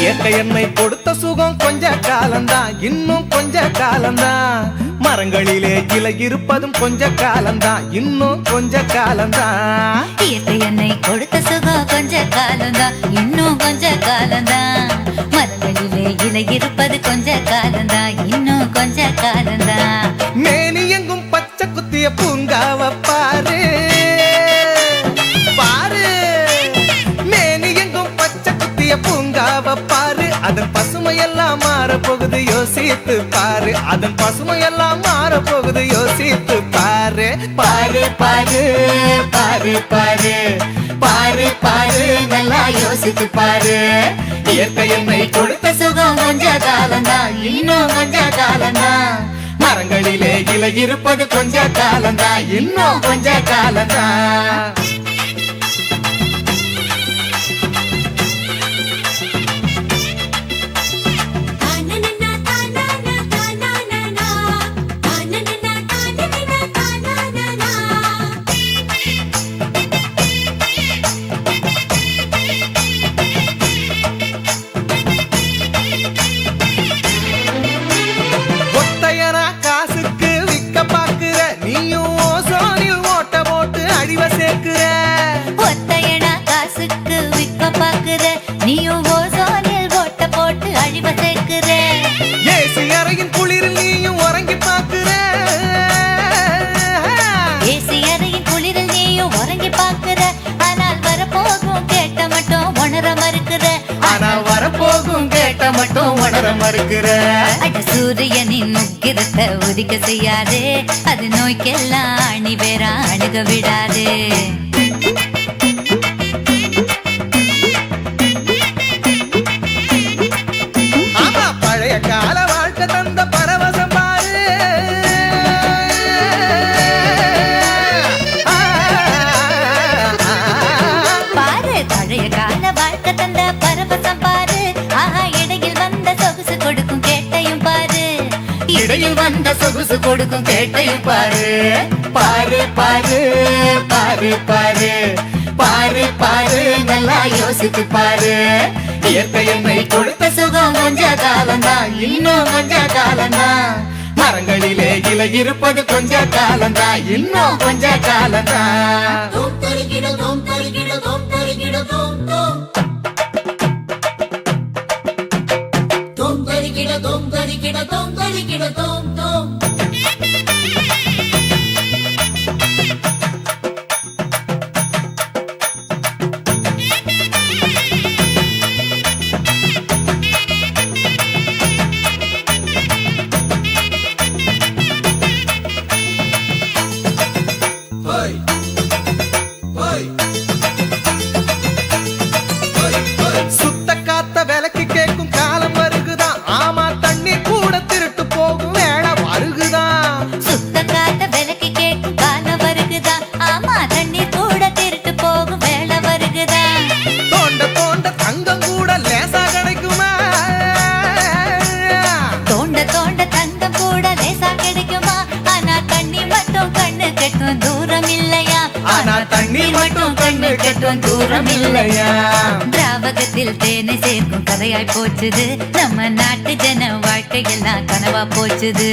இயற்கை என்னை கொடுத்த சுகம் கொஞ்ச காலம்தான், இன்னும் கொஞ்ச காலம்தான். மரங்களிலே இலை இருப்பதும் கொஞ்ச காலம்தான், இன்னும் கொஞ்ச காலம்தான். இயற்கை என்னை கொடுத்த சுகம் கொஞ்ச காலம்தான், இன்னும் கொஞ்ச காலம்தான். மரங்களிலே இலை இருப்பது கொஞ்ச காலம்தான், இன்னும் கொஞ்ச காலம்தான். மேனி எங்கும் பச்சை குத்திய பூங்காவ பாரு பாரு, மேனி எங்கும் பச்சை குத்திய பூங்காவ பாரு. அதன் பசுமையெல்லாம் மாற போகுது யோசித்து பாரு, அதன் பசுமையெல்லாம் மாற போகுது யோசித்து பாரு. பாரு பாரு பாரு பாரு பாரு பாரு, நல்லா யோசித்து பாரு. இயற்கை என்னை கொடுத்த சுகம் கொஞ்ச காலம்தான், இன்னும் கொஞ்ச காலம்தான். மரங்களிலே இலை இருப்பது கொஞ்ச காலம்தான், இன்னும் கொஞ்ச காலம்தான். காசுக்கு விக்க பாக்குற நீயும் ஓசோனில் ஓட்ட போட்டு அழிவ சேர்க்கிற. ஒத்தையடா காசுக்கு விக்க பாக்குற, நீயும் ஓசோனில் ஓட்ட போட்டு அழிவ சேர்க்கிற. ஏசி அறையின் குளிரில் நீயும் உறங்கி பாக்குற, ஏசி அறையின் குளிரில் நீயும் உறங்கி பாக்குற. ஆனால் வரப்போகும் கேட்ட மட்டும் உணர மறுக்கிற, ஆனால் வரப்போகும் கேட்ட மட்டும் உணர மறுக்கிற. அட சூரியனின் முக்கிரத்தை உதிக்க செய்யாதே, அது நோய்க்கெல்லாம் அணி வேற அணுக விடாதே. ஆமா, பழைய கால வாழ்க்கை தந்த பரவசம் பாரு. பாரு பழைய கால வாழ்க்கை தந்த பரவசம் பாரு. ஆஹா, இடையில் வந்த சொகுசு கொடுக்கும் கேட்டையும் பாரு, இடையில் வந்த சொகுசு கொடுக்கும் கேட்டையும் பாரு. பாரு பாரு பாரு பாரு பாரு பாரு, நல்லா யோசித்து பாரு. இயற்கை என்னை கொடுத்த சுகம் கொஞ்ச காலம்தான், இன்னும் கொஞ்ச காலம்தான். மரங்களிலே இலை இருப்பது கொஞ்ச காலம்தான், இன்னும் கொஞ்ச காலம்தான். சுத்த காத்த விலைக்கு கேட்கும் காலம் வருகுதான். ஆமா, தண்ணி கூட திருட்டு போகும் வேலை வருகுதான். சுத்த காத்த விலைக்கு கேட்கும் காலம் வருகுதா. ஆமா, தண்ணீர் கூட திருட்டு போகும் வேலை வருகுதா. தோண்ட தோண்ட தங்கம் கூட லேசா கிடைக்குமா? தோண்ட தோண்ட தங்கம் கூட லேசா கிடைக்குமா? ஆனா தண்ணி மட்டும் கண்ணு கெட்டும் தூரம் இல்லையா? ஆனா தண்ணி மட்டும் கண்ணு கெட்டும் தூரம் இல்லையா? திராவகத்தில் தேனை சேர்க்கும் கதையாய் போச்சுது, நம்ம நாட்டு ஜன வாழ்க்கையெல்லாம் கனவா போச்சுது.